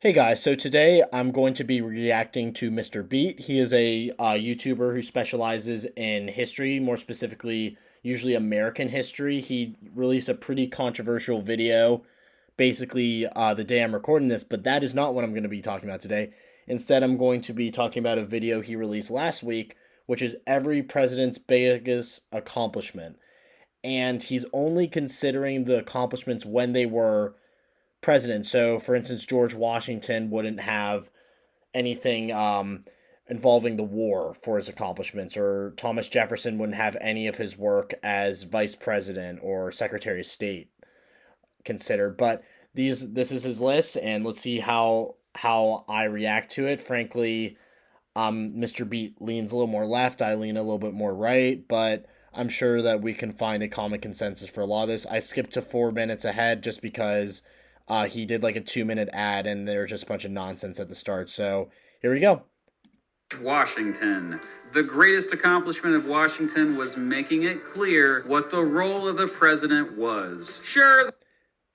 Hey guys, so today I'm going to be reacting to Mr. Beat. He is a YouTuber who specializes in history, more specifically, usually American history. He released a pretty controversial video basically the day I'm recording this, but that is not what I'm going to be talking about today. Instead, I'm going to be talking about a video he released last week, which is every president's biggest accomplishment. And he's only considering the accomplishments when they were president. So, for instance, George Washington wouldn't have anything involving the war for his accomplishments, or Thomas Jefferson wouldn't have any of his work as vice president or secretary of state considered. But this is his list, and let's see how I react to it. Frankly, Mr. Beat leans a little more left. I lean a little bit more right, but I'm sure that we can find a common consensus for a lot of this. I skipped to 4 minutes ahead just because he did like a 2 minute ad and there's just a bunch of nonsense at the start. So here we go. Washington. The greatest accomplishment of Washington was making it clear what the role of the president was. Sure.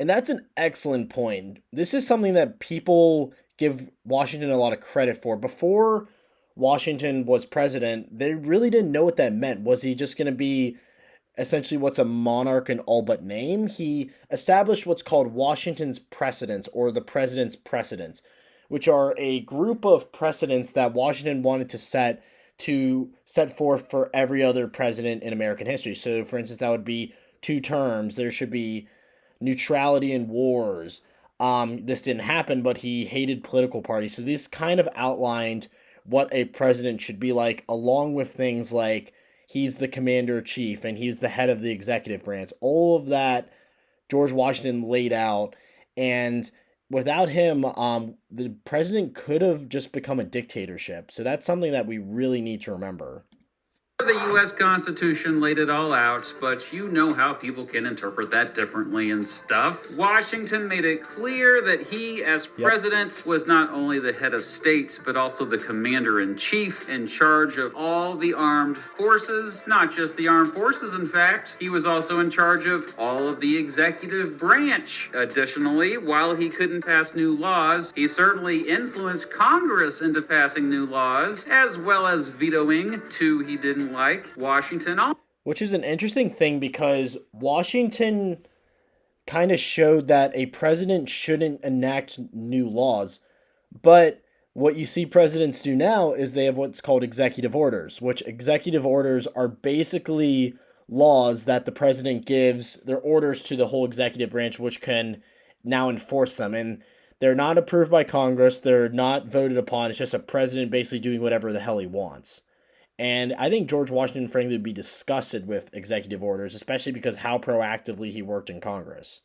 And that's an excellent point. This is something that people give Washington a lot of credit for. Before Washington was president, they really didn't know what that meant. Was he just going to be essentially what's a monarch in all but name? He established what's called Washington's precedents, or the president's precedents, which are a group of precedents that Washington wanted to set forth for every other president in American history. So, for instance, that would be 2 terms. There should be neutrality in wars. This didn't happen, but he hated political parties. So this kind of outlined what a president should be like, along with things like he's the commander-in-chief and he's the head of the executive branch. All of that George Washington laid out, and without him, the president could have just become a dictatorship. So that's something that we really need to remember. The U.S. Constitution laid it all out, but you know how people can interpret that differently and stuff. Washington made it clear that he, as president, was not only the head of state, but also the commander-in-chief in charge of all the armed forces. Not just the armed forces, in fact. He was also in charge of all of the executive branch. Additionally, while he couldn't pass new laws, he certainly influenced Congress into passing new laws, as well as vetoing two he didn't like. Washington, which is an interesting thing because Washington kind of showed that a president shouldn't enact new laws. But what you see presidents do now is they have what's called executive orders, which executive orders are basically laws that the president gives. Their orders to the whole executive branch, which can now enforce them. And they're not approved by Congress. They're not voted upon. It's just a president basically doing whatever the hell he wants. And I think George Washington, frankly, would be disgusted with executive orders, especially because how proactively he worked in Congress.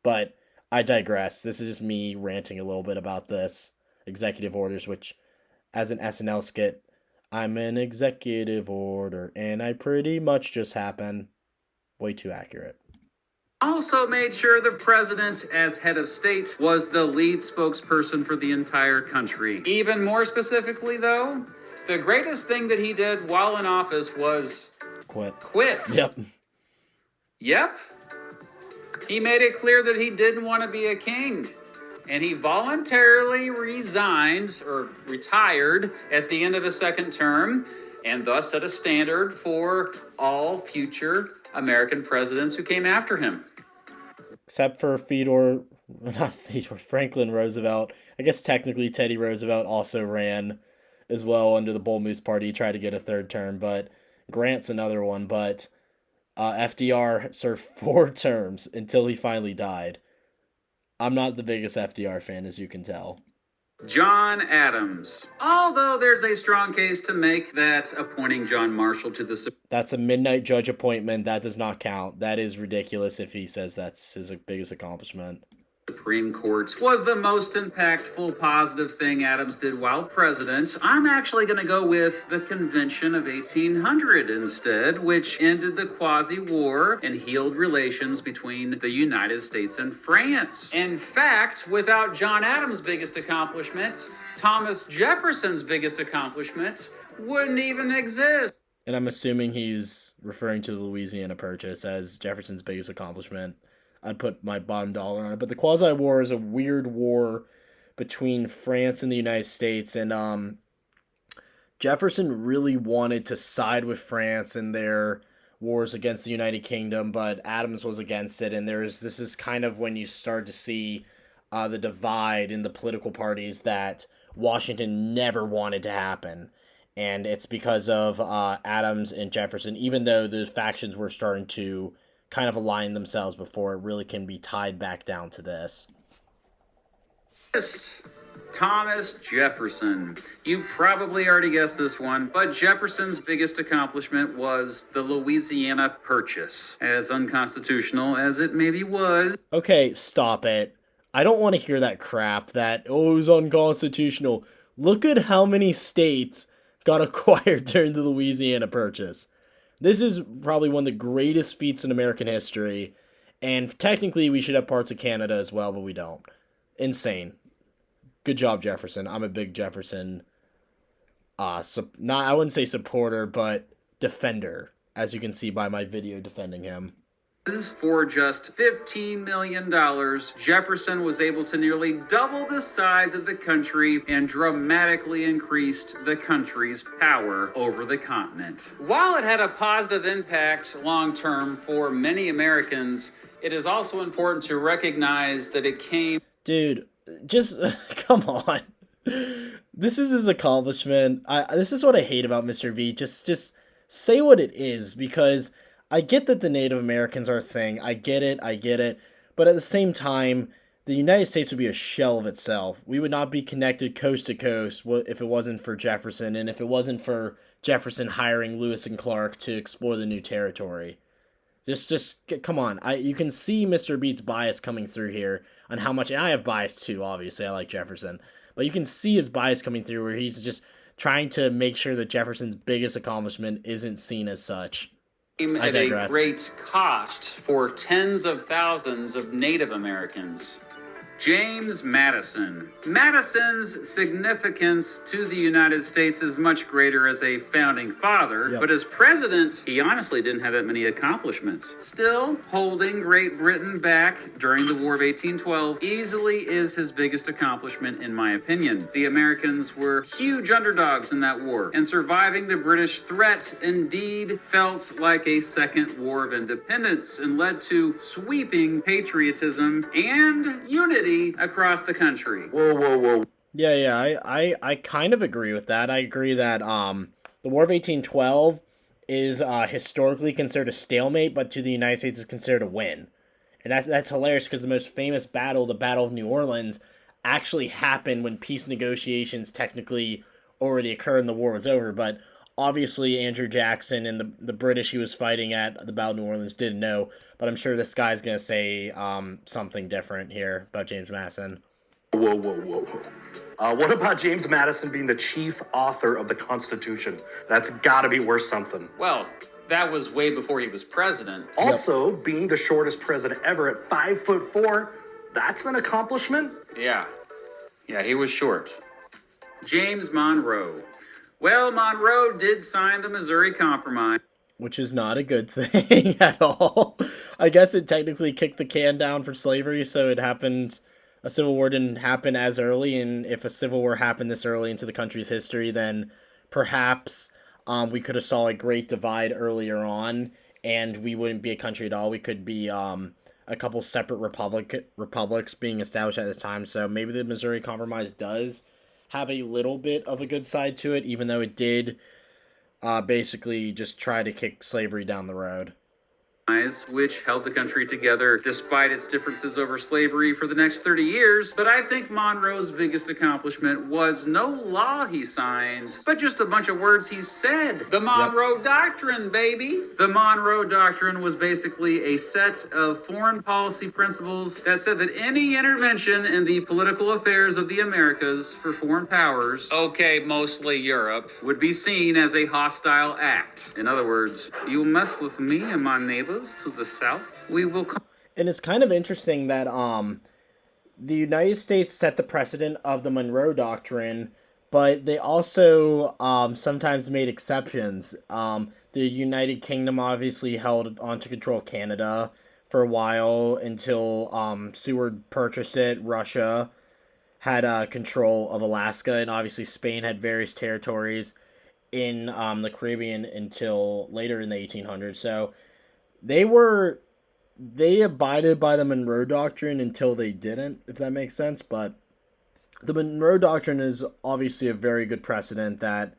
But I digress. This is just me ranting a little bit about this. Executive orders, which, as an SNL skit, I'm an executive order, and I pretty much just happen. Way too accurate. Also made sure the president, as head of state, was the lead spokesperson for the entire country. Even more specifically, though, the greatest thing that he did while in office was quit. Yep. He made it clear that he didn't want to be a king. And he voluntarily resigned or retired at the end of the second term, and thus set a standard for all future American presidents who came after him. Except for Franklin Roosevelt. I guess technically Teddy Roosevelt also ran as well under the Bull Moose Party, tried to get a third term, but Grant's another one. But FDR served 4 terms until he finally died. I'm not the biggest FDR fan, as you can tell. John Adams. Although there's a strong case to make that appointing John Marshall to the That's a midnight judge appointment. That does not count. That is ridiculous if he says that's his biggest accomplishment. Supreme Court was the most impactful positive thing Adams did while president. I'm actually going to go with the Convention of 1800 instead, which ended the quasi-war and healed relations between the United States and France. In fact, without John Adams' biggest accomplishment, Thomas Jefferson's biggest accomplishment wouldn't even exist. And I'm assuming he's referring to the Louisiana Purchase as Jefferson's biggest accomplishment. I'd put my bottom dollar on it. But the Quasi-War is a weird war between France and the United States, and Jefferson really wanted to side with France in their wars against the United Kingdom, but Adams was against it, and this is kind of when you start to see the divide in the political parties that Washington never wanted to happen. And it's because of Adams and Jefferson, even though those factions were starting to kind of align themselves before it really can be tied back down to this. Thomas Jefferson. You probably already guessed this one, but Jefferson's biggest accomplishment was the Louisiana Purchase. As unconstitutional as it maybe was. Okay, stop it. I don't want to hear that crap that, it was unconstitutional. Look at how many states got acquired during the Louisiana Purchase. This is probably one of the greatest feats in American history, and technically we should have parts of Canada as well, but we don't. Insane. Good job, Jefferson. I'm a big Jefferson, I wouldn't say supporter, but defender, as you can see by my video defending him. For just $15 million, Jefferson was able to nearly double the size of the country and dramatically increased the country's power over the continent. While it had a positive impact long-term for many Americans, it is also important to recognize that it came... Dude, just, come on. This is his accomplishment. This is what I hate about Mr. V. Just say what it is, because I get that the Native Americans are a thing. I get it. But at the same time, the United States would be a shell of itself. We would not be connected coast to coast if it wasn't for Jefferson, and if it wasn't for Jefferson hiring Lewis and Clark to explore the new territory. Just come on. You can see Mr. Beat's bias coming through here on how much, and I have bias too, obviously. I like Jefferson. But you can see his bias coming through where he's just trying to make sure that Jefferson's biggest accomplishment isn't seen as such. At a great cost for tens of thousands of Native Americans. James Madison. Madison's significance to the United States is much greater as a founding father, but as president, he honestly didn't have that many accomplishments. Still, holding Great Britain back during the War of 1812 easily is his biggest accomplishment in my opinion. The Americans were huge underdogs in that war, and surviving the British threat indeed felt like a second war of independence and led to sweeping patriotism and unity across the country. Whoa. Yeah, I kind of agree with that. I agree that the War of 1812 is historically considered a stalemate, but to the United States is considered a win. And that's hilarious because the most famous battle, the Battle of New Orleans, actually happened when peace negotiations technically already occurred and the war was over. But obviously Andrew Jackson and the British he was fighting at the Battle of New Orleans didn't know. But I'm sure this guy's going to say something different here about James Madison. Whoa. What about James Madison being the chief author of the Constitution? That's got to be worth something. Well, that was way before he was president. Also, being the shortest president ever at 5'4", that's an accomplishment? Yeah, he was short. James Monroe. Well, Monroe did sign the Missouri Compromise. Which is not a good thing at all. I guess it technically kicked the can down for slavery, so a civil war didn't happen as early, and if a civil war happened this early into the country's history, then perhaps we could have saw a great divide earlier on, and we wouldn't be a country at all. We could be a couple separate republics being established at this time, so maybe the Missouri Compromise does have a little bit of a good side to it, even though it did basically just try to kick slavery down the road. Which held the country together despite its differences over slavery for the next 30 years. But I think Monroe's biggest accomplishment was no law he signed, but just a bunch of words he said. The Monroe Doctrine, baby! The Monroe Doctrine was basically a set of foreign policy principles that said that any intervention in the political affairs of the Americas for foreign powers, okay, mostly Europe, would be seen as a hostile act. In other words, you mess with me and my neighbors to the south, we will come. And it's kind of interesting that the United States set the precedent of the Monroe Doctrine, but they also sometimes made exceptions. The United Kingdom obviously held on to control Canada for a while until Seward purchased it, Russia, had control of Alaska, and obviously Spain had various territories in the Caribbean until later in the 1800s. So they abided by the Monroe Doctrine until they didn't, if that makes sense. But the Monroe Doctrine is obviously a very good precedent that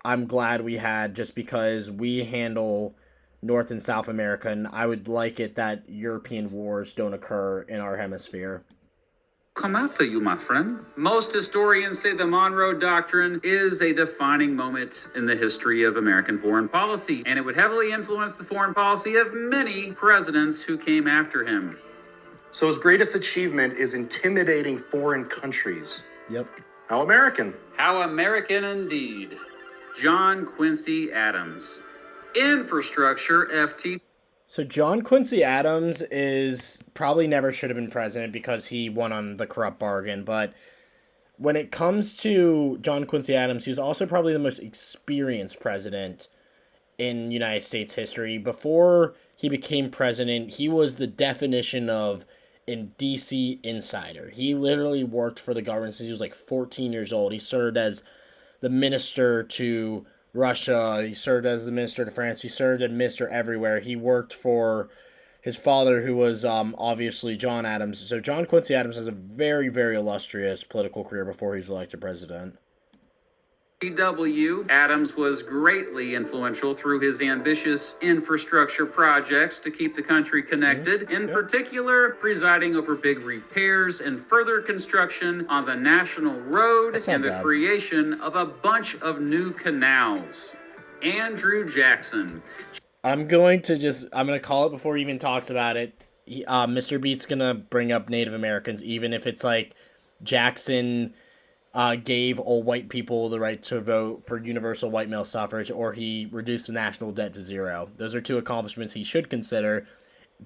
I'm glad we had, just because we handle North and South America, and I would like it that European wars don't occur in our hemisphere. Come after you, my friend. Most historians say the Monroe Doctrine is a defining moment in the history of American foreign policy, and it would heavily influence the foreign policy of many presidents who came after him. So his greatest achievement is intimidating foreign countries. Yep. How American. How American indeed. John Quincy Adams. Infrastructure FT. So John Quincy Adams is probably never should have been president because he won on the corrupt bargain. But when it comes to John Quincy Adams, he's also probably the most experienced president in United States history. Before he became president, he was the definition of a DC insider. He literally worked for the government since he was like 14 years old. He served as the minister to Russia, he served as the minister to France, he served as minister everywhere. He worked for his father, who was obviously John Adams. So John Quincy Adams has a very, very illustrious political career before he's elected president. W. Adams was greatly influential through his ambitious infrastructure projects to keep the country connected, in particular presiding over big repairs and further construction on the national road and the creation of a bunch of new canals. Andrew Jackson. I'm going to call it before he even talks about it. Mr. Beat's going to bring up Native Americans, even if it's like Jackson gave all white people the right to vote for universal white male suffrage, or he reduced the national debt to zero. Those are two accomplishments he should consider,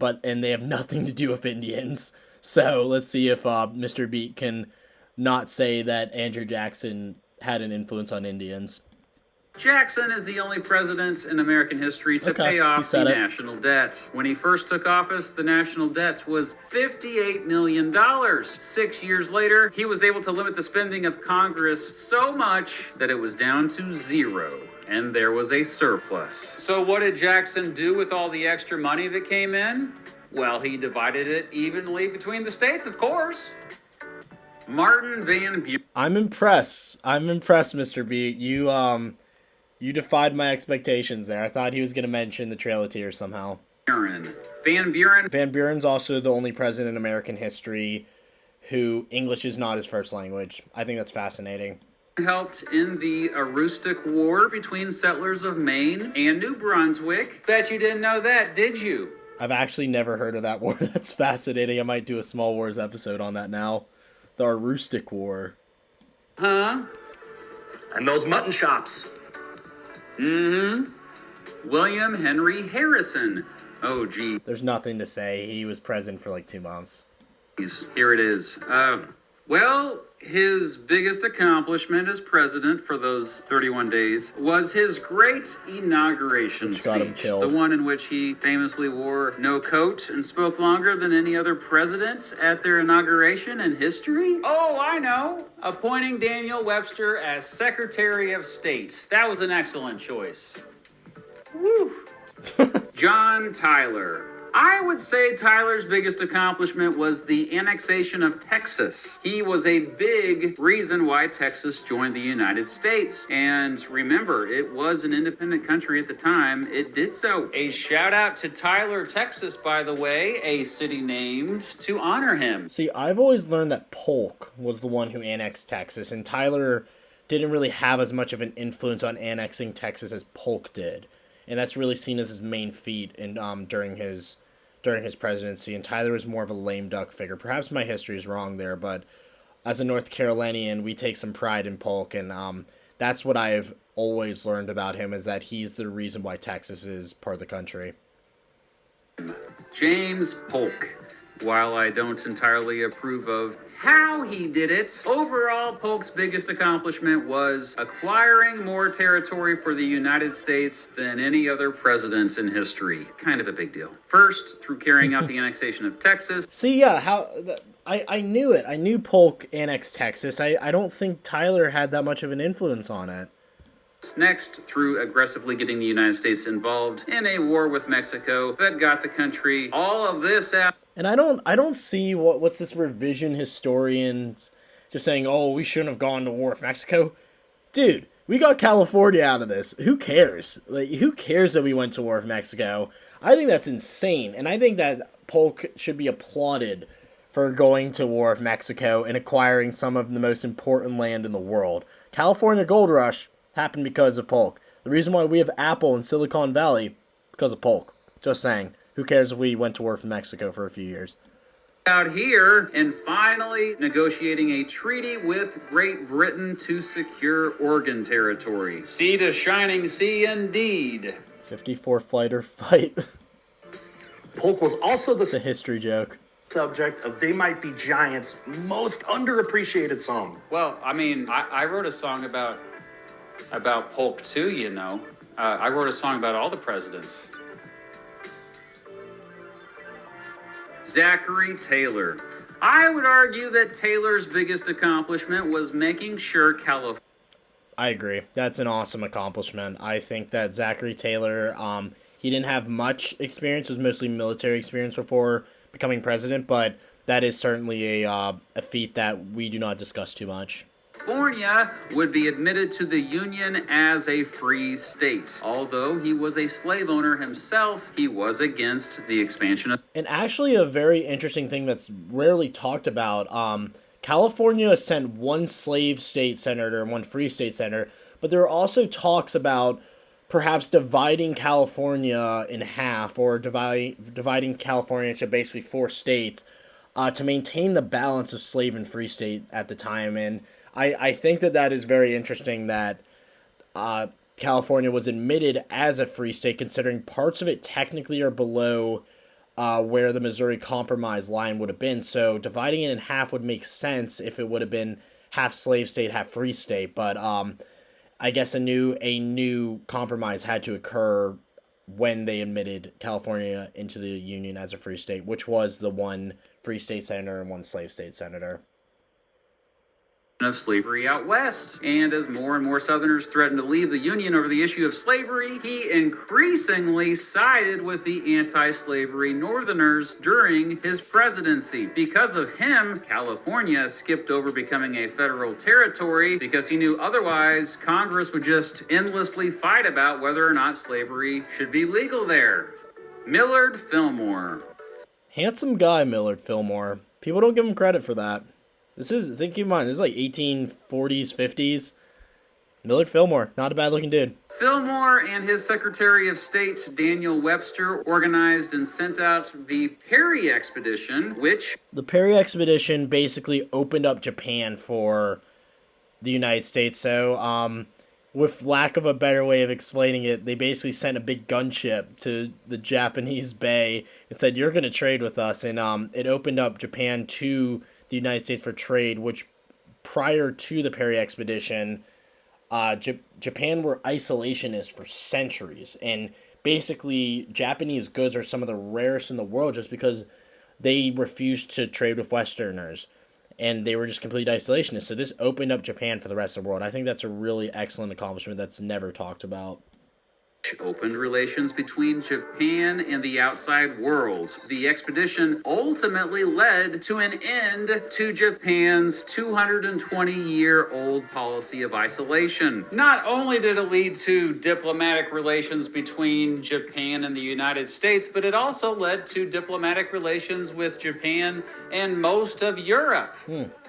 and they have nothing to do with Indians. So let's see if Mr. Beat can not say that Andrew Jackson had an influence on Indians. Jackson is the only president in American history to pay off the national debt. When he first took office, the national debt was $58 million. 6 years later, he was able to limit the spending of Congress so much that it was down to zero, and there was a surplus. So what did Jackson do with all the extra money that came in? Well, he divided it evenly between the states, of course. Martin Van Buren. I'm impressed, Mr. Beat. You defied my expectations there. I thought he was going to mention the Trail of Tears somehow. Van Buren. Van Buren's also the only president in American history who English is not his first language. I think that's fascinating. Helped in the Aroostook War between settlers of Maine and New Brunswick. Bet you didn't know that, did you? I've actually never heard of that war. That's fascinating. I might do a Small Wars episode on that now. The Aroostook War. Huh? And those mutton chops. William Henry Harrison. Oh, gee. There's nothing to say. He was president for like 2 months. Here it is. Well, his biggest accomplishment as president for those 31 days was his great inauguration speech. Got him killed. The one in which he famously wore no coat and spoke longer than any other president at their inauguration in history. Oh, I know. Appointing Daniel Webster as Secretary of State. That was an excellent choice. Woo. John Tyler. I would say Tyler's biggest accomplishment was the annexation of Texas. He was a big reason why Texas joined the United States. And remember, it was an independent country at the time it did so. A shout out to Tyler, Texas, by the way, a city named to honor him. See, I've always learned that Polk was the one who annexed Texas, and Tyler didn't really have as much of an influence on annexing Texas as Polk did. And that's really seen as his main feat in during his presidency. And Tyler was more of a lame duck figure. Perhaps my history is wrong there, but as a North Carolinian, we take some pride in Polk, and that's what I've always learned about him, is that he's the reason why Texas is part of the country. James Polk. While I don't entirely approve of how he did it, overall, Polk's biggest accomplishment was acquiring more territory for the United States than any other president in history. Kind of a big deal. First, through carrying out the annexation of Texas. See, yeah, I knew it. I knew Polk annexed Texas. I don't think Tyler had that much of an influence on it. Next, through aggressively getting the United States involved in a war with Mexico that got the country all of this out. And I don't see what's this revision historians just saying, oh, we shouldn't have gone to war with Mexico. Dude, we got California out of this. Who cares? Like, who cares that we went to war with Mexico? I think that's insane, and I think that Polk should be applauded for going to war with Mexico and acquiring some of the most important land in the world. California Gold Rush happened because of Polk. The reason why we have Apple in Silicon Valley, because of Polk. Just saying. Who cares if we went to war with Mexico for a few years? Out here and finally negotiating a treaty with Great Britain to secure Oregon Territory. Sea to shining sea indeed. 54 fighter fight. Polk was also It's a history joke. subject of They Might Be Giants' most underappreciated song. Well, I mean, I wrote a song about Polk too, you know. I wrote a song about all the presidents. Zachary Taylor. I would argue that Taylor's biggest accomplishment was making sure California. I agree. That's an awesome accomplishment. I think that Zachary Taylor, he didn't have much experience. It was mostly military experience before becoming president, but that is certainly a feat that we do not discuss too much. California would be admitted to the Union as a free state. Although he was a slave owner himself, he was against the expansion of... And actually a very interesting thing that's rarely talked about, California sent one slave state senator and one free state senator, but there are also talks about perhaps dividing California in half or dividing California into basically 4 states to maintain the balance of slave and free state at the time. And I think that is very interesting that California was admitted as a free state, considering parts of it technically are below where the Missouri Compromise line would have been. So dividing it in half would make sense if it would have been half slave state, half free state. But I guess a new compromise had to occur when they admitted California into the Union as a free state, which was the one free state senator and one slave state senator. Of slavery out west. And as more and more Southerners threatened to leave the Union over the issue of slavery, he increasingly sided with the anti-slavery Northerners during his presidency. Because of him, California skipped over becoming a federal territory because he knew otherwise Congress would just endlessly fight about whether or not slavery should be legal there. Millard Fillmore. Handsome guy, Millard Fillmore. People don't give him credit for that. Keep in mind, this is like 1840s, 50s. Millard Fillmore, not a bad looking dude. Fillmore and his Secretary of State, Daniel Webster, organized and sent out the Perry Expedition, which... The Perry Expedition basically opened up Japan for the United States. So, with lack of a better way of explaining it, they basically sent a big gunship to the Japanese Bay and said, you're going to trade with us. And it opened up Japan to the United States for trade, which prior to the Perry Expedition, Japan were isolationists for centuries. And basically, Japanese goods are some of the rarest in the world just because they refused to trade with Westerners. And they were just complete isolationists. So this opened up Japan for the rest of the world. I think that's a really excellent accomplishment that's never talked about. Opened relations between Japan and the outside world. The expedition ultimately led to an end to Japan's 220-year-old policy of isolation. Not only did it lead to diplomatic relations between Japan and the United States, but it also led to diplomatic relations with Japan and most of Europe.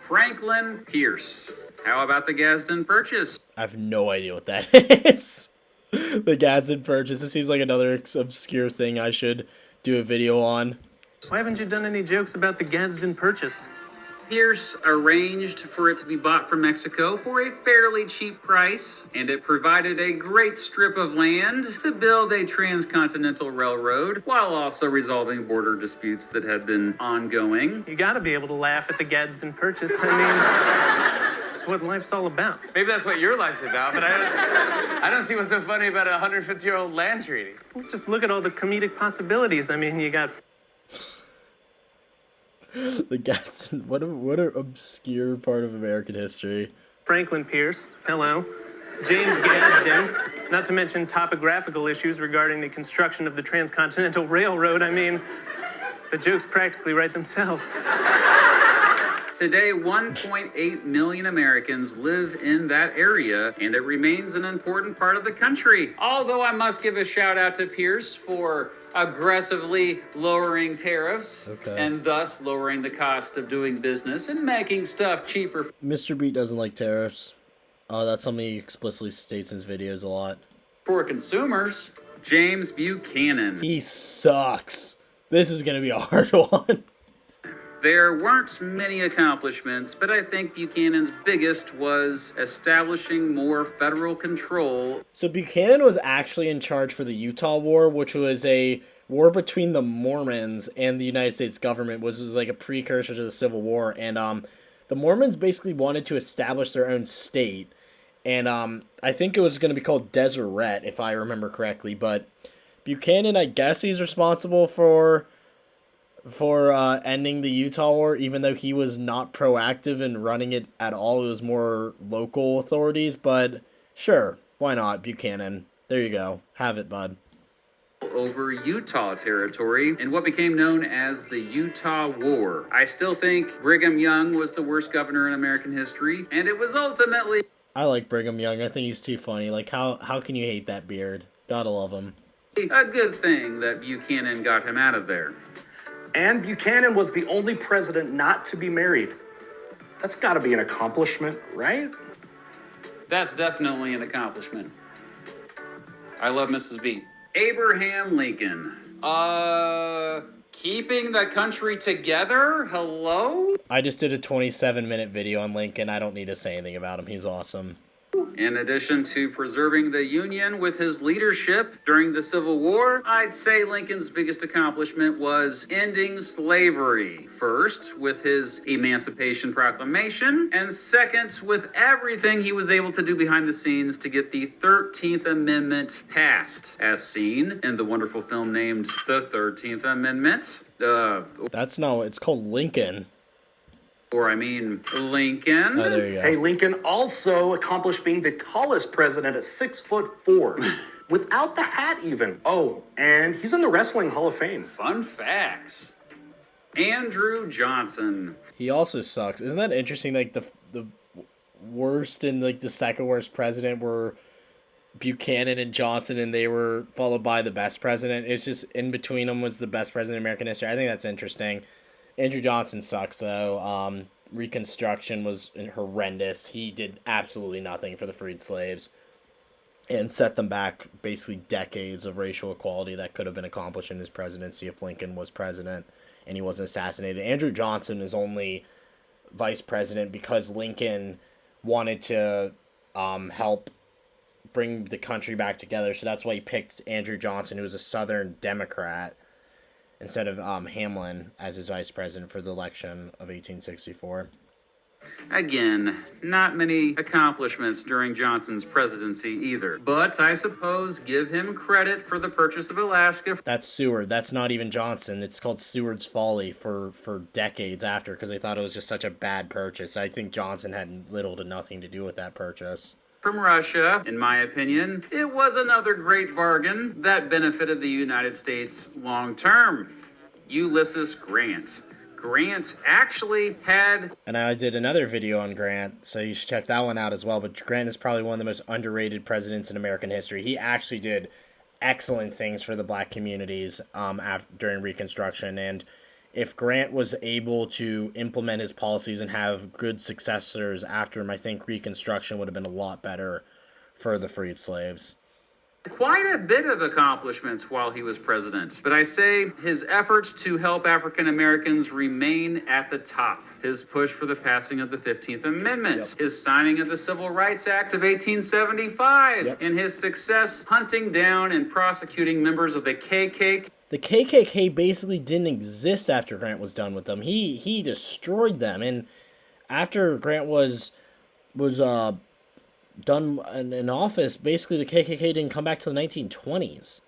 Franklin Pierce. How about the Gadsden Purchase? I have no idea what that is. The Gadsden Purchase. This seems like another obscure thing I should do a video on. Why haven't you done any jokes about the Gadsden Purchase? Pierce arranged for it to be bought from Mexico for a fairly cheap price, and it provided a great strip of land to build a transcontinental railroad while also resolving border disputes that had been ongoing. You gotta be able to laugh at the Gadsden Purchase. I mean, it's what life's all about. Maybe that's what your life's about, but I don't see what's so funny about a 150-year-old land treaty. Just look at all the comedic possibilities. I mean, you got The Gadsden. What an obscure part of American history. Franklin Pierce, hello. James Gadsden, not to mention topographical issues regarding the construction of the Transcontinental Railroad. I mean, the jokes practically write themselves. Today, 1.8 million Americans live in that area, and it remains an important part of the country. Although I must give a shout out to Pierce for aggressively lowering tariffs and thus lowering the cost of doing business and making stuff cheaper. Mr. Beat doesn't like tariffs. That's something he explicitly states in his videos a lot. For consumers, James Buchanan. He sucks. This is going to be a hard one. There weren't many accomplishments, but I think Buchanan's biggest was establishing more federal control. So Buchanan was actually in charge for the Utah War, which was a war between the Mormons and the United States government, was like a precursor to the Civil War. And the Mormons basically wanted to establish their own state. And I think it was going to be called Deseret, if I remember correctly. But Buchanan, I guess he's responsible for ending the Utah War, even though he was not proactive in running it at all. It was more local authorities, but sure, why not, Buchanan? There you go. Have it, bud. Over Utah territory in what became known as the Utah War. I still think Brigham Young was the worst governor in American history, and it was ultimately... I like Brigham Young. I think he's too funny. Like, how can you hate that beard? Gotta love him. a good thing that Buchanan got him out of there. And Buchanan was the only president not to be married. That's got to be an accomplishment, right? That's definitely an accomplishment. I love Mrs. B. Abraham Lincoln. Keeping the country together? Hello? I just did a 27-minute video on Lincoln. I don't need to say anything about him. He's awesome. In addition to preserving the Union with his leadership during the Civil War, I'd say Lincoln's biggest accomplishment was ending slavery. First, with his Emancipation Proclamation, and second, with everything he was able to do behind the scenes to get the 13th Amendment passed, as seen in the wonderful film named The 13th Amendment. That's no, it's called Lincoln. Lincoln. Oh, there you go. Hey, Lincoln also accomplished being the tallest president at 6'4", without the hat even. Oh, and he's in the Wrestling Hall of Fame. Fun facts. Andrew Johnson. He also sucks. Isn't that interesting? Like the worst and like the second worst president were Buchanan and Johnson, and they were followed by the best president. It's just in between them was the best president in American history. I think that's interesting. Andrew Johnson sucks, though. Reconstruction was horrendous. He did absolutely nothing for the freed slaves and set them back basically decades of racial equality that could have been accomplished in his presidency if Lincoln was president and he wasn't assassinated. Andrew Johnson is only vice president because Lincoln wanted to help bring the country back together, so that's why he picked Andrew Johnson, who was a Southern Democrat, instead of Hamlin as his vice president for the election of 1864. Again, not many accomplishments during Johnson's presidency either. But I suppose give him credit for the purchase of Alaska. That's Seward. That's not even Johnson. It's called Seward's Folly for decades after because they thought it was just such a bad purchase. I think Johnson had little to nothing to do with that purchase. From Russia, in my opinion, it was another great bargain that benefited the United States long term. Ulysses Grant. Grant actually had... And I did another video on Grant, so you should check that one out as well. But Grant is probably one of the most underrated presidents in American history. He actually did excellent things for the black communities during Reconstruction. And if Grant was able to implement his policies and have good successors after him, I think Reconstruction would have been a lot better for the freed slaves. Quite a bit of accomplishments while he was president, but I say his efforts to help African Americans remain at the top. His push for the passing of the 15th Amendment, his signing of the Civil Rights Act of 1875, and his success hunting down and prosecuting members of the KKK. The KKK basically didn't exist after Grant was done with them. He destroyed them, and after Grant was done in office, basically the KKK didn't come back to the 1920s.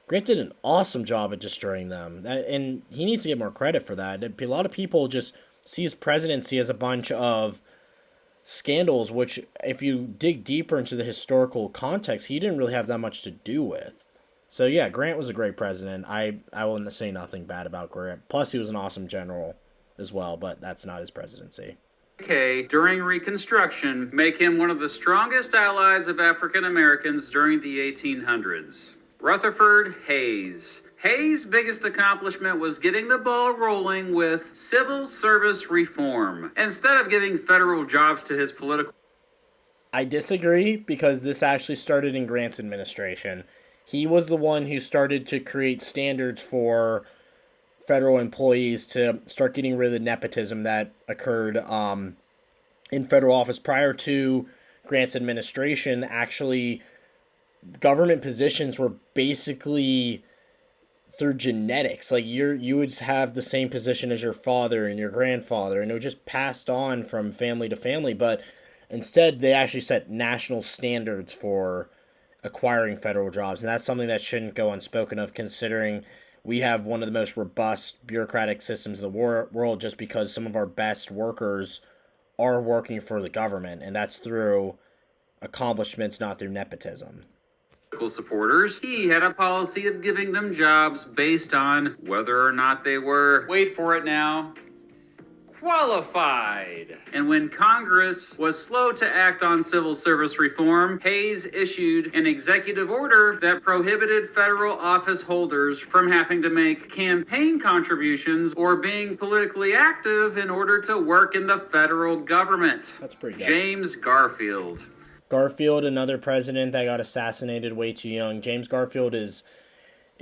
Grant did an awesome job at destroying them, and he needs to get more credit for that. A lot of people just see his presidency as a bunch of scandals, which, if you dig deeper into the historical context, he didn't really have that much to do with. So yeah, Grant was a great president. I will say nothing bad about Grant. Plus, he was an awesome general as well, but that's not his presidency. Okay, during Reconstruction, make him one of the strongest allies of African Americans during the 1800s. Rutherford Hayes. Hayes' biggest accomplishment was getting the ball rolling with civil service reform, instead of giving federal jobs to his political... I disagree, because this actually started in Grant's administration. He was the one who started to create standards for federal employees to start getting rid of the nepotism that occurred in federal office. Prior to Grant's administration, actually, government positions were basically through genetics. Like, you would have the same position as your father and your grandfather, and it was just passed on from family to family. But instead, they actually set national standards for acquiring federal jobs, and that's something that shouldn't go unspoken of, considering we have one of the most robust bureaucratic systems in the world, just because some of our best workers are working for the government, and that's through accomplishments, not through nepotism. Supporters, he had a policy of giving them jobs based on whether or not they were, wait for it now, qualified. And when Congress was slow to act on civil service reform, Hayes issued an executive order that prohibited federal office holders from having to make campaign contributions or being politically active in order to work in the federal government. That's pretty good. James Garfield. Garfield, another president that got assassinated way too young. James Garfield is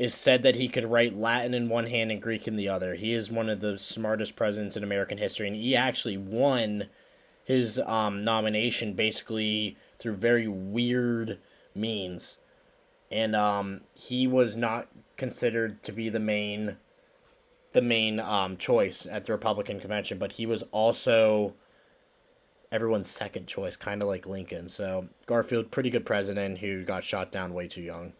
said that he could write Latin in one hand and Greek in the other. He is one of the smartest presidents in American history, and he actually won his nomination basically through very weird means. And he was not considered to be the main choice at the Republican convention, but he was also everyone's second choice, kind of like Lincoln. So Garfield, pretty good president who got shot down way too young.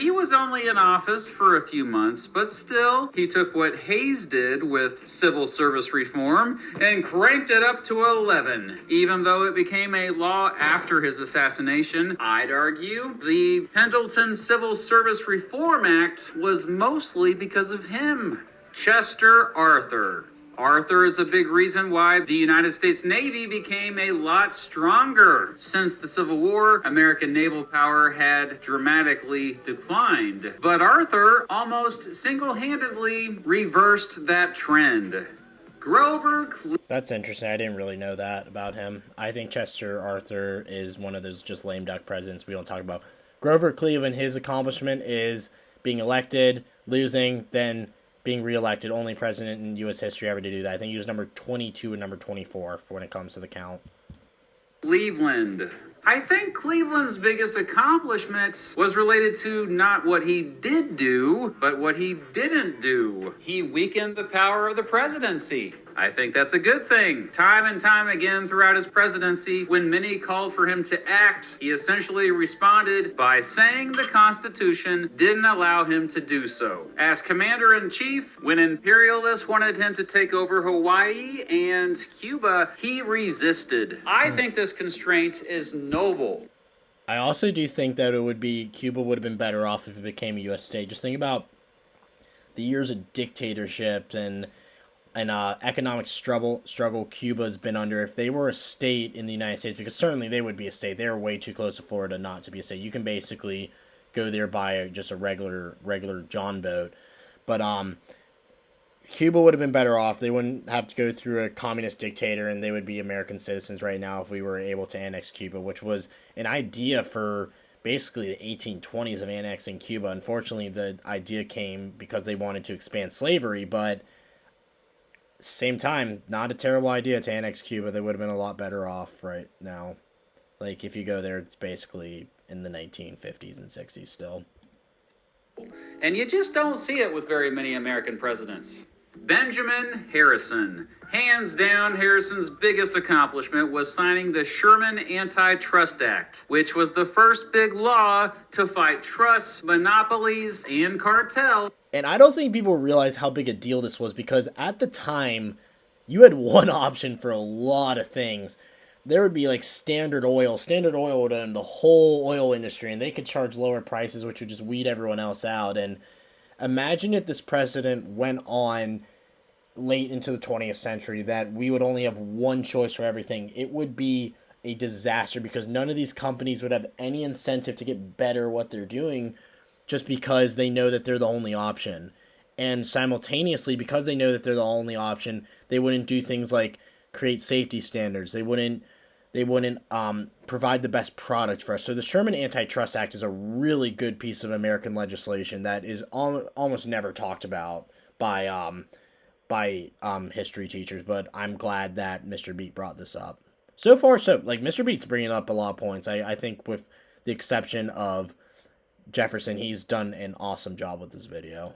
He was only in office for a few months, but still, he took what Hayes did with civil service reform and cranked it up to 11. Even though it became a law after his assassination, I'd argue the Pendleton Civil Service Reform Act was mostly because of him. Chester Arthur. Arthur is a big reason why the United States Navy became a lot stronger. Since the Civil War, American naval power had dramatically declined. But Arthur almost single-handedly reversed that trend. That's interesting. I didn't really know that about him. I think Chester Arthur is one of those just lame duck presidents we don't talk about. Grover Cleveland, his accomplishment is being elected, losing, then being reelected. Only president in U.S. history ever to do that. I think he was number 22 and number 24 for when it comes to the count. Cleveland. I think Cleveland's biggest accomplishment was related to not what he did do, but what he didn't do. He weakened the power of the presidency. I think that's a good thing. Time and time again throughout his presidency, when many called for him to act, he essentially responded by saying the Constitution didn't allow him to do so. As commander-in-chief, when imperialists wanted him to take over Hawaii and Cuba, he resisted. I think this constraint is noble. I also do think that Cuba would have been better off if it became a U.S. state. Just think about the years of dictatorship and economic struggle Cuba's been under. If they were a state in the United States, because certainly they would be a state, they're way too close to Florida not to be a state. You can basically go there by just a regular John boat. But Cuba would have been better off. They wouldn't have to go through a communist dictator, and they would be American citizens right now if we were able to annex Cuba, which was an idea for basically the 1820s of annexing Cuba. Unfortunately, the idea came because they wanted to expand slavery, but same time, not a terrible idea to annex Cuba. They would have been a lot better off right now. Like, if you go there, it's basically in the 1950s and 60s still. And you just don't see it with very many American presidents. Benjamin Harrison. Hands down, Harrison's biggest accomplishment was signing the Sherman Antitrust Act, which was the first big law to fight trusts, monopolies, and cartels. And I don't think people realize how big a deal this was, because at the time, you had one option for a lot of things. There would be like Standard Oil. Standard Oil would own the whole oil industry, and they could charge lower prices, which would just weed everyone else out. And imagine if this precedent went on late into the 20th century, that we would only have one choice for everything. It would be a disaster, because none of these companies would have any incentive to get better what they're doing, just because they know that they're the only option. And simultaneously, because they know that they're the only option, they wouldn't do things like create safety standards. They wouldn't provide the best product for us. So the Sherman Antitrust Act is a really good piece of American legislation that is almost never talked about by history teachers, but I'm glad that Mr. Beat brought this up. So far, Mr. Beat's bringing up a lot of points. I think with the exception of Jefferson, he's done an awesome job with this video.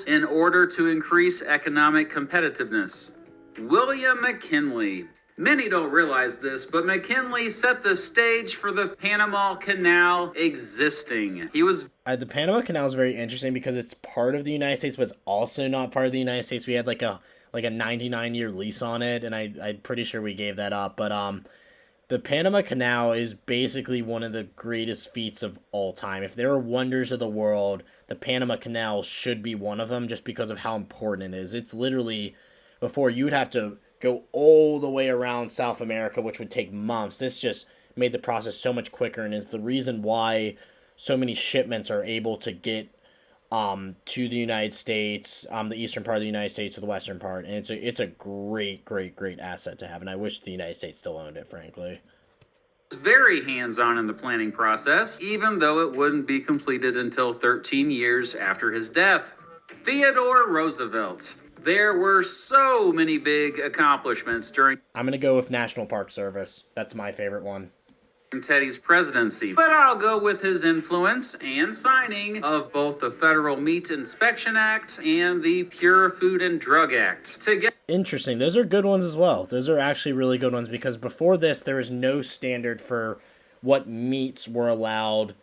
In order to increase economic competitiveness. William McKinley. Many don't realize this, but McKinley set the stage for the Panama Canal existing. The Panama Canal is very interesting because it's part of the United States, but it's also not part of the United States. We had like a 99-year lease on it, and I'm pretty sure we gave that up. But the Panama Canal is basically one of the greatest feats of all time. If there are wonders of the world, the Panama Canal should be one of them, just because of how important it is. It's literally, before you would have to go all the way around South America, which would take months. This just made the process so much quicker, and is the reason why so many shipments are able to get to the United States, the eastern part of the United States, or the western part. And it's a great asset to have, and I wish the United States still owned it, frankly. Very hands-on in the planning process, even though it wouldn't be completed until 13 years after his death. Theodore Roosevelt. There were so many big accomplishments during... I'm going to go with National Park Service. That's my favorite one. Teddy's presidency, but I'll go with his influence and signing of both the Federal Meat Inspection Act and the Pure Food and Drug Act. Interesting. Those are good ones as well. Those are actually really good ones, because before this, there was no standard for what meats were allowed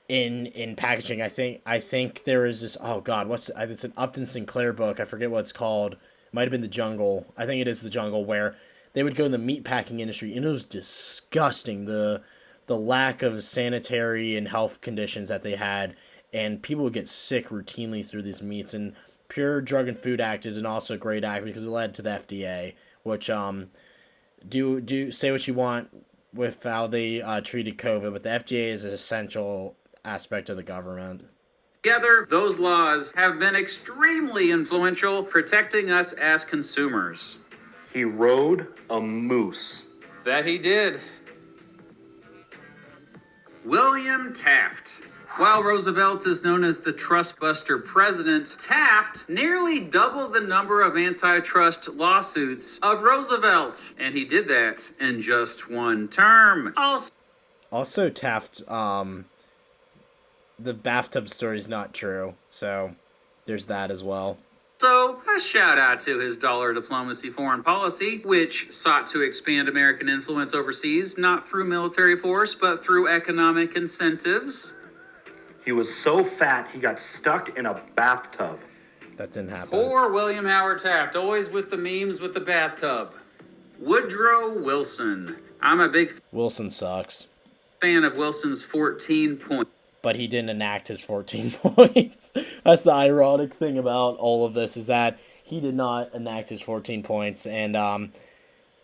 in packaging. I think there is this, oh god, it's an Upton Sinclair book. I forget what it's called. It might have been The Jungle. I think it is The Jungle, where they would go in the meat packing industry, and it was disgusting, the lack of sanitary and health conditions that they had, and people would get sick routinely through these meats. And Pure Drug and Food Act is an also great act because it led to the FDA, which do say what you want with how they treated COVID, but the FDA is an essential aspect of the government. Together, those laws have been extremely influential, protecting us as consumers. He rode a moose. That he did. William Taft. While Roosevelt is known as the trust-buster president, Taft nearly doubled the number of antitrust lawsuits of Roosevelt, and he did that in just one term. Also, Taft, the bathtub story is not true, so there's that as well. So, a shout out to his dollar diplomacy foreign policy, which sought to expand American influence overseas, not through military force, but through economic incentives. He was so fat, he got stuck in a bathtub. That didn't happen. Poor William Howard Taft, always with the memes with the bathtub. Woodrow Wilson. I'm a big Wilson sucks. fan of Wilson's 14 points. But he didn't enact his 14 points. That's the ironic thing about all of this, is that he did not enact his 14 points. And,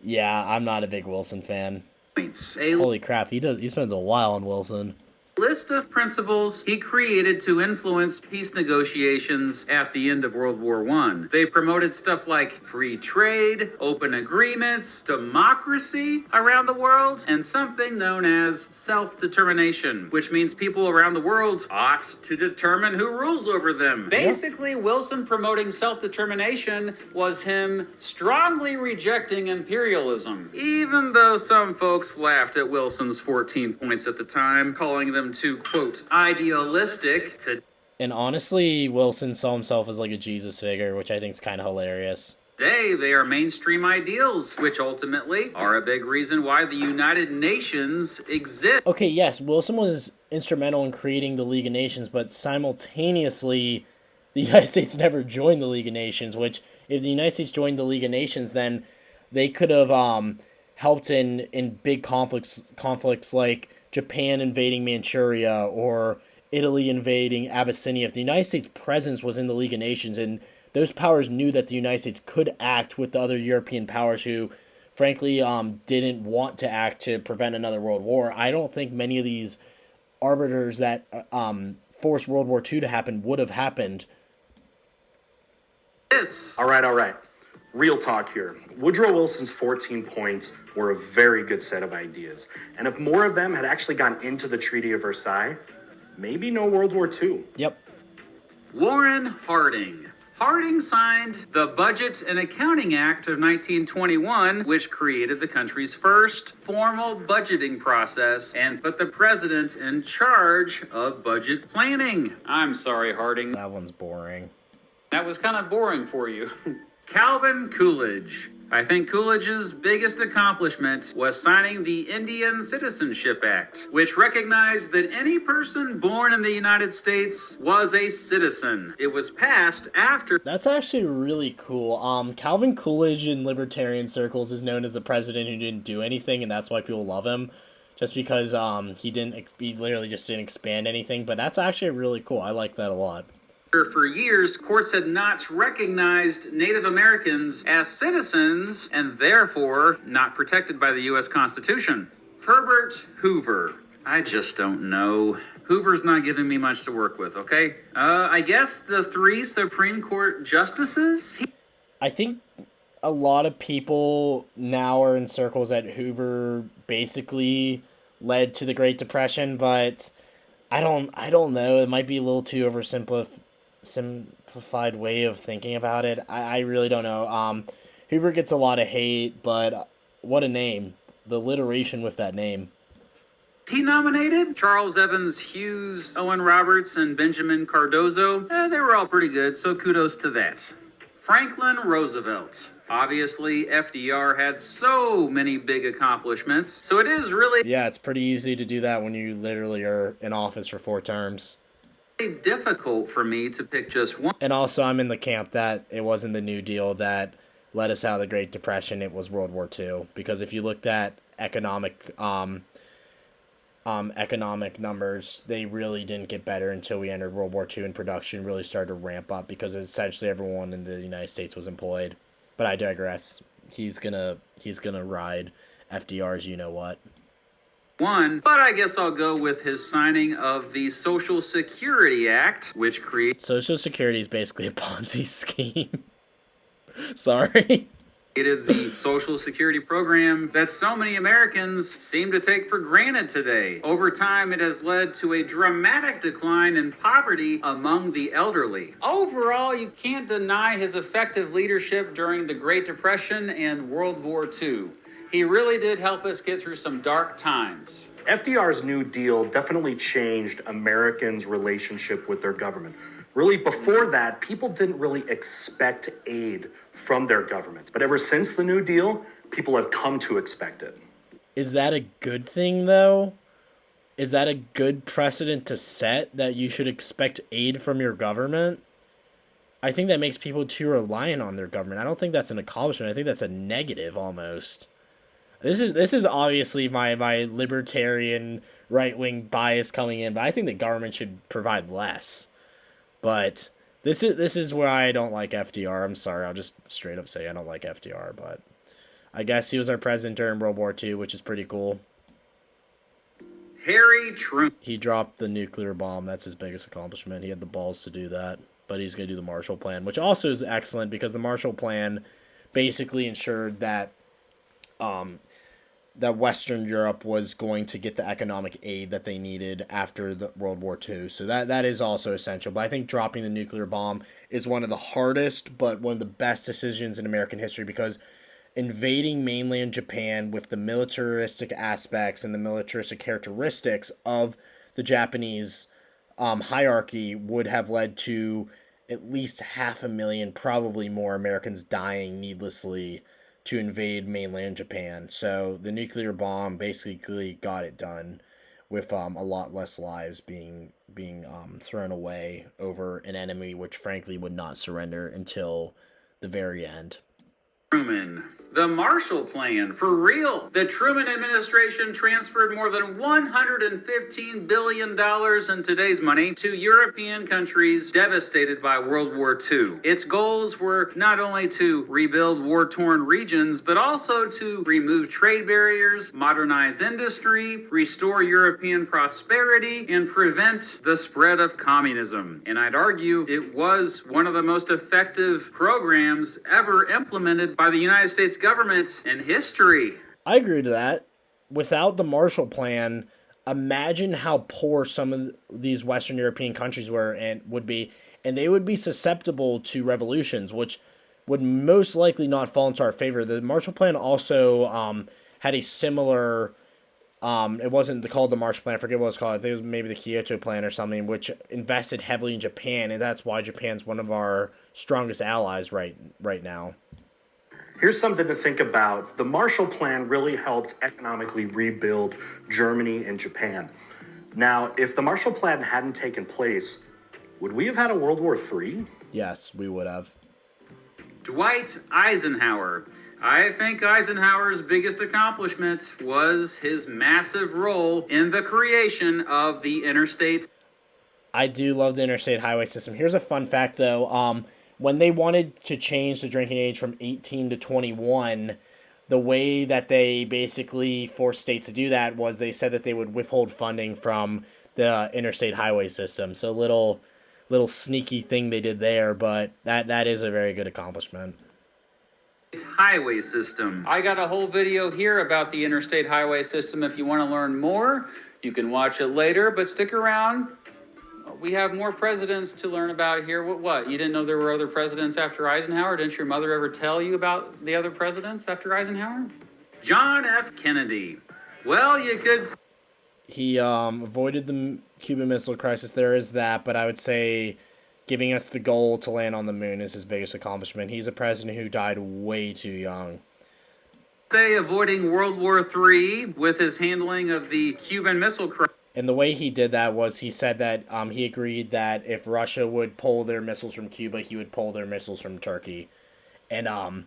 yeah, I'm not a big Wilson fan. Holy crap, he spends a while on Wilson. List of principles he created to influence peace negotiations at the end of World War I. They promoted stuff like free trade, open agreements, democracy around the world, and something known as self-determination, which means people around the world ought to determine who rules over them. Basically, Wilson promoting self-determination was him strongly rejecting imperialism, even though some folks laughed at Wilson's 14 points at the time, calling them too, quote, idealistic. And honestly, Wilson saw himself as like a Jesus figure, which I think is kind of hilarious. Today, they are mainstream ideals, which ultimately are a big reason why the United Nations exists. Okay, yes, Wilson was instrumental in creating the League of Nations, but simultaneously, the United States never joined the League of Nations, which, if the United States joined the League of Nations, then they could have helped in big conflicts like Japan invading Manchuria or Italy invading Abyssinia. If the United States' presence was in the League of Nations and those powers knew that the United States could act with the other European powers who, frankly, didn't want to act to prevent another world war, I don't think many of these arbiters that forced World War II to happen would have happened. All right. Real talk here. Woodrow Wilson's 14 points were a very good set of ideas. And if more of them had actually gone into the Treaty of Versailles, maybe no World War II. Yep. Warren Harding. Harding signed the Budget and Accounting Act of 1921, which created the country's first formal budgeting process and put the president in charge of budget planning. I'm sorry, Harding. That one's boring. That was kind of boring for you. Calvin Coolidge. I think Coolidge's biggest accomplishment was signing the Indian Citizenship Act, which recognized that any person born in the United States was a citizen. It was passed after... That's actually really cool. Calvin Coolidge in libertarian circles is known as the president who didn't do anything, and that's why people love him. Just because he literally just didn't expand anything, but that's actually really cool. I like that a lot. For years, courts had not recognized Native Americans as citizens and therefore not protected by the U.S. Constitution. Herbert Hoover. I just don't know. Hoover's not giving me much to work with, okay? I guess the 3 Supreme Court justices? I think a lot of people now are in circles that Hoover basically led to the Great Depression, but I don't know. It might be a little too simplified way of thinking about it. I really don't know. Hoover gets a lot of hate, but what a name. The alliteration with that name. He nominated Charles Evans Hughes, Owen Roberts, and Benjamin Cardozo. They were all pretty good, so kudos to that. Franklin Roosevelt. Obviously, FDR had so many big accomplishments, so it is really... Yeah, it's pretty easy to do that when you literally are in office for 4 terms. Difficult for me to pick just one. And also, I'm in the camp that it wasn't the New Deal that led us out of the Great Depression. It was World War II. Because if you looked at economic numbers, they really didn't get better until we entered World War II, and production really started to ramp up because essentially everyone in the United States was employed. But I digress. He's gonna ride FDR's you know what. But I guess I'll go with his signing of the Social Security Act, which created... Social Security is basically a Ponzi scheme. Sorry. The Social Security program that so many Americans seem to take for granted today. Over time, it has led to a dramatic decline in poverty among the elderly. Overall, you can't deny his effective leadership during the Great Depression and World War II. He really did help us get through some dark times. FDR's New Deal definitely changed Americans' relationship with their government. Really, before that, people didn't really expect aid from their government. But ever since the New Deal, people have come to expect it. Is that a good thing, though? Is that a good precedent to set, that you should expect aid from your government? I think that makes people too reliant on their government. I don't think that's an accomplishment. I think that's a negative, almost. This is obviously my libertarian right-wing bias coming in, but I think the government should provide less. But this is where I don't like FDR. I'm sorry, I'll just straight up say I don't like FDR, but I guess he was our president during World War II, which is pretty cool. Harry Truman. He dropped the nuclear bomb. That's his biggest accomplishment. He had the balls to do that. But he's going to do the Marshall Plan, which also is excellent because the Marshall Plan basically ensured that that Western Europe was going to get the economic aid that they needed after the World War II. So that is also essential. But I think dropping the nuclear bomb is one of the hardest, but one of the best decisions in American history, because invading mainland Japan with the militaristic aspects and the militaristic characteristics of the Japanese hierarchy would have led to at least 500,000, probably more, Americans dying needlessly to invade mainland Japan. So the nuclear bomb basically got it done with a lot less lives being thrown away over an enemy which frankly would not surrender until the very end. Truman. The Marshall Plan, for real. The Truman administration transferred more than $115 billion in today's money to European countries devastated by World War II. Its goals were not only to rebuild war-torn regions, but also to remove trade barriers, modernize industry, restore European prosperity, and prevent the spread of communism. And I'd argue it was one of the most effective programs ever implemented by the United States government in history. I agree to that. Without the Marshall Plan, imagine how poor some of these Western European countries were and would be, and they would be susceptible to revolutions, which would most likely not fall into our favor. The Marshall Plan also had a similar, it wasn't called the Marshall Plan, I forget what it was called, I think it was maybe the Kyoto Plan or something, which invested heavily in Japan, and that's why Japan's one of our strongest allies right now. Here's something to think about. The Marshall Plan really helped economically rebuild Germany and Japan. Now, if the Marshall Plan hadn't taken place, would we have had a World War III? Yes, we would have. Dwight Eisenhower. I think Eisenhower's biggest accomplishment was his massive role in the creation of the interstate. I do love the interstate highway system. Here's a fun fact, though. When they wanted to change the drinking age from 18 to 21, the way that they basically forced states to do that was they said that they would withhold funding from the interstate highway system. So little sneaky thing they did there, but that is a very good accomplishment. Highway system. I got a whole video here about the interstate highway system. If you want to learn more, you can watch it later, but stick around. We have more presidents to learn about here. What? You didn't know there were other presidents after Eisenhower? Didn't your mother ever tell you about the other presidents after Eisenhower? John F. Kennedy. Well, you could... He avoided the Cuban Missile Crisis. There is that, but I would say giving us the goal to land on the moon is his biggest accomplishment. He's a president who died way too young. Say avoiding World War III with his handling of the Cuban Missile Crisis. And the way he did that was he said that he agreed that if Russia would pull their missiles from Cuba, he would pull their missiles from Turkey. And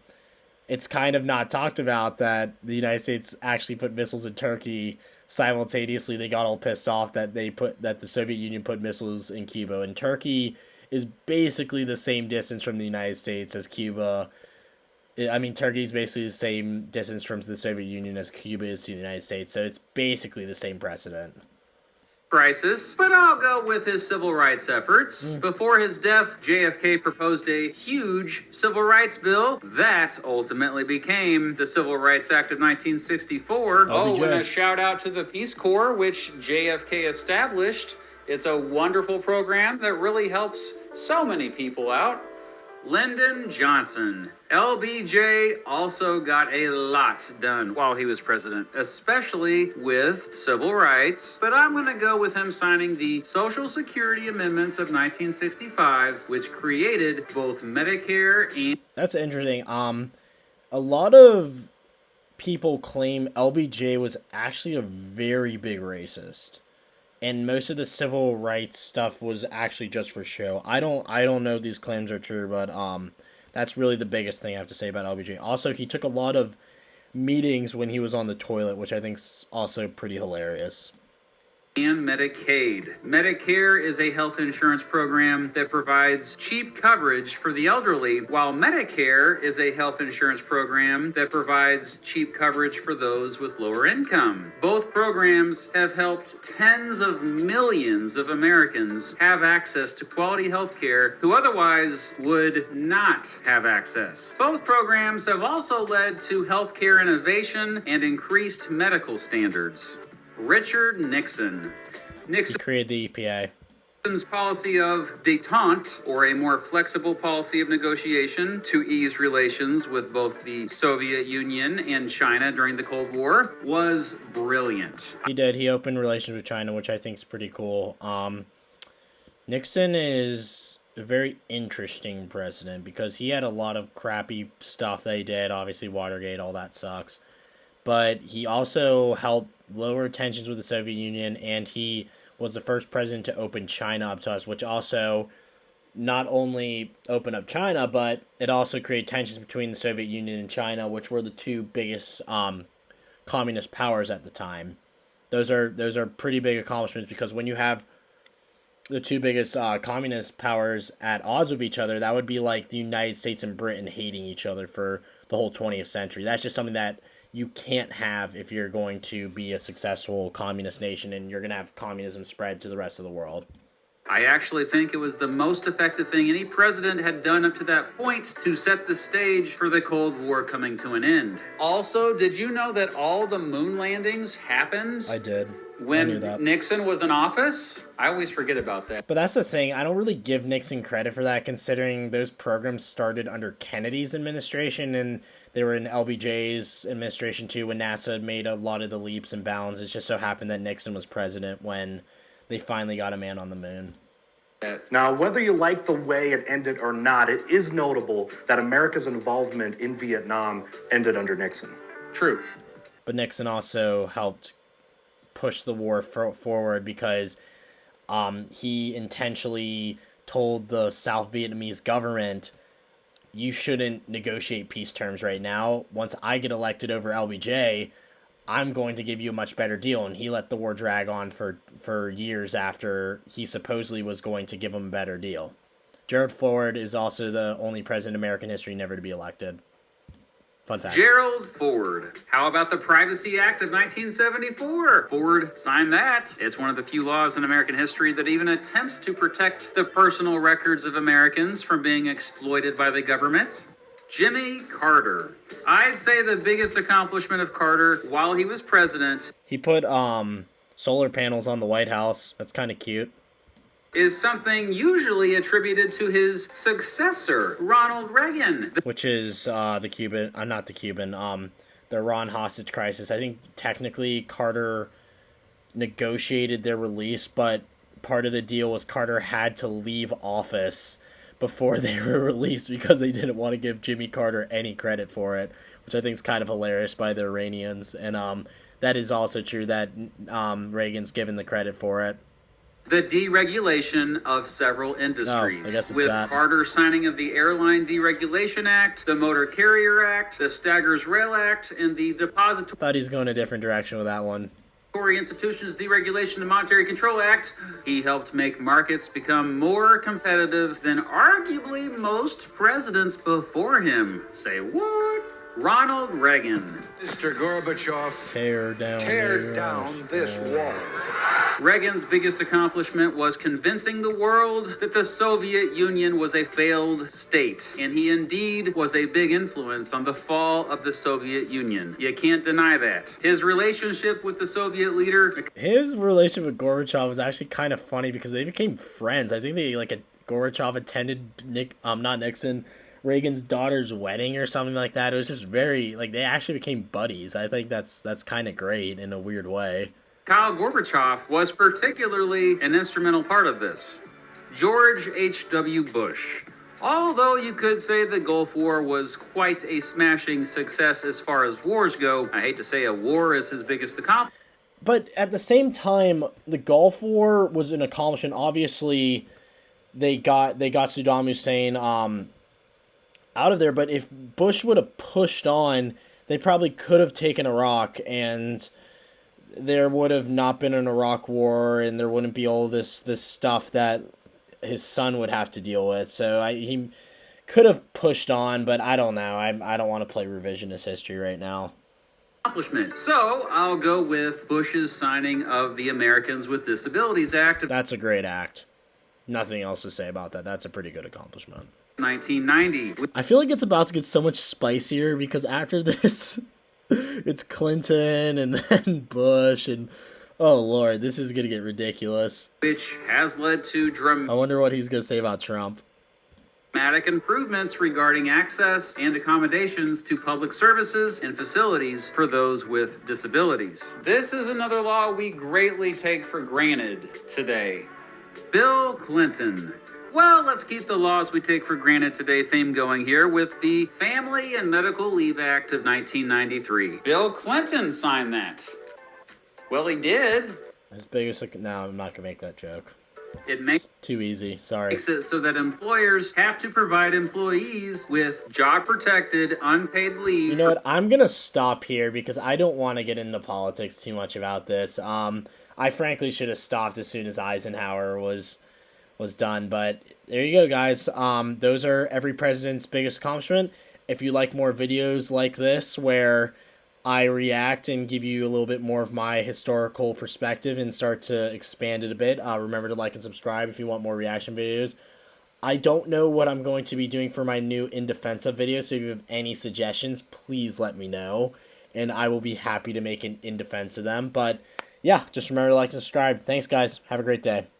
it's kind of not talked about that the United States actually put missiles in Turkey simultaneously. They got all pissed off that the Soviet Union put missiles in Cuba. And Turkey is basically the same distance from the United States as Cuba. I mean, Turkey is basically the same distance from the Soviet Union as Cuba is to the United States. So it's basically the same precedent. Crisis, but I'll go with his civil rights efforts. Before his death, JFK proposed a huge civil rights bill that ultimately became the Civil Rights Act of 1964. And a shout out to the Peace Corps, which JFK established. It's a wonderful program that really helps so many people out. Lyndon Johnson. LBJ also got a lot done while he was president, especially with civil rights. But I'm going to go with him signing the Social Security Amendments of 1965, which created both Medicare and... That's interesting. A lot of people claim LBJ was actually a very big racist. And most of the civil rights stuff was actually just for show. I don't know if these claims are true, but that's really the biggest thing I have to say about LBJ. Also, he took a lot of meetings when he was on the toilet, which I think's also pretty hilarious. And Medicaid. Medicare is a health insurance program that provides cheap coverage for the elderly, while Medicare is a health insurance program that provides cheap coverage for those with lower income. Both programs have helped tens of millions of Americans have access to quality health care who otherwise would not have access. Both programs have also led to healthcare innovation and increased medical standards. Richard Nixon. He created the EPA. Nixon's policy of détente, or a more flexible policy of negotiation to ease relations with both the Soviet Union and China during the Cold War, was brilliant. He did. He opened relations with China, which I think is pretty cool. Nixon is a very interesting president because he had a lot of crappy stuff that he did. Obviously, Watergate, all that sucks. But he also helped lower tensions with the Soviet Union, and he was the first president to open China up to us, which also not only opened up China, but it also created tensions between the Soviet Union and China, which were the two biggest communist powers at the time. Those are pretty big accomplishments because when you have the two biggest communist powers at odds with each other, that would be like the United States and Britain hating each other for the whole 20th century. That's just something that you can't have if you're going to be a successful communist nation and you're going to have communism spread to the rest of the world. I actually think it was the most effective thing any president had done up to that point to set the stage for the Cold War coming to an end. Also, did you know that all the moon landings happened? I did. When I knew that. Nixon was in office? I always forget about that. But that's the thing. I don't really give Nixon credit for that, considering those programs started under Kennedy's administration, and they were in LBJ's administration too, when NASA made a lot of the leaps and bounds. It just so happened that Nixon was president when they finally got a man on the moon. Now, whether you like the way it ended or not, it is notable that America's involvement in Vietnam ended under Nixon. True. But Nixon also helped push the war forward because he intentionally told the South Vietnamese government, you shouldn't negotiate peace terms right now. Once I get elected over LBJ, I'm going to give you a much better deal. And he let the war drag on for years after he supposedly was going to give him a better deal. Gerald Ford is also the only president in American history never to be elected. Fun fact. Gerald Ford. How about the Privacy Act of 1974? Ford signed that. It's one of the few laws in American history that even attempts to protect the personal records of Americans from being exploited by the government. Jimmy Carter. I'd say the biggest accomplishment of Carter while he was president. He put solar panels on the White House. That's kind of cute. Is something usually attributed to his successor, Ronald Reagan. Which is the Iran hostage crisis. I think technically Carter negotiated their release, but part of the deal was Carter had to leave office before they were released because they didn't want to give Jimmy Carter any credit for it, which I think is kind of hilarious by the Iranians. And that is also true that Reagan's given the credit for it. The deregulation of several industries. Oh, I guess it's with that. Carter signing of the Airline Deregulation Act, the Motor Carrier Act, the Staggers Rail Act, and the Depository Thought he's going a different direction with that one. Institutions Deregulation and Monetary Control Act. He helped make markets become more competitive than arguably most presidents before him. Say what? Ronald Reagan. Mr. Gorbachev, Tear down this wall. Reagan's biggest accomplishment was convincing the world that the Soviet Union was a failed state, and he indeed was a big influence on the fall of the Soviet Union. You can't deny that. His relationship with the Soviet leader... His relationship with Gorbachev was actually kind of funny because they became friends. I think Gorbachev attended Reagan's daughter's wedding or something like that. It was just very, they actually became buddies. I think that's kind of great in a weird way. Kyle Gorbachev was particularly an instrumental part of this. George H.W. Bush. Although you could say the Gulf War was quite a smashing success as far as wars go, I hate to say a war is his biggest accomplishment. But at the same time, the Gulf War was an accomplishment. Obviously, they got Saddam Hussein out of there, but if Bush would have pushed on, they probably could have taken Iraq, and there would have not been an Iraq war, and there wouldn't be all this stuff that his son would have to deal with. So he could have pushed on, but I don't know. I don't want to play revisionist history right now. Accomplishment. So I'll go with Bush's signing of the Americans with Disabilities Act of That's a great act. Nothing else to say about that. That's a pretty good accomplishment. 1990. I feel like it's about to get so much spicier because after this, it's Clinton and then Bush and oh Lord, this is going to get ridiculous. Which has led to I wonder what he's going to say about Trump. dramatic improvements regarding access and accommodations to public services and facilities for those with disabilities. This is another law we greatly take for granted today. Bill Clinton. Well, let's keep the laws we take for granted today theme going here with the Family and Medical Leave Act of 1993. Bill Clinton signed that. Well, he did. His biggest... No, I'm not going to make that joke. It makes Too easy. Sorry. it so that employers have to provide employees with job-protected, unpaid leave. You know what? I'm going to stop here because I don't want to get into politics too much about this. I frankly should have stopped as soon as Eisenhower was done, but there you go, guys. Those are every president's biggest accomplishment. If you like more videos like this where I react and give you a little bit more of my historical perspective and start to expand it a bit, remember to like and subscribe if you want more reaction videos. I don't know what I'm going to be doing for my new In Defense of video, so if you have any suggestions, please let me know, and I will be happy to make an In Defense of them. But yeah, just remember to like and subscribe. Thanks, guys. Have a great day.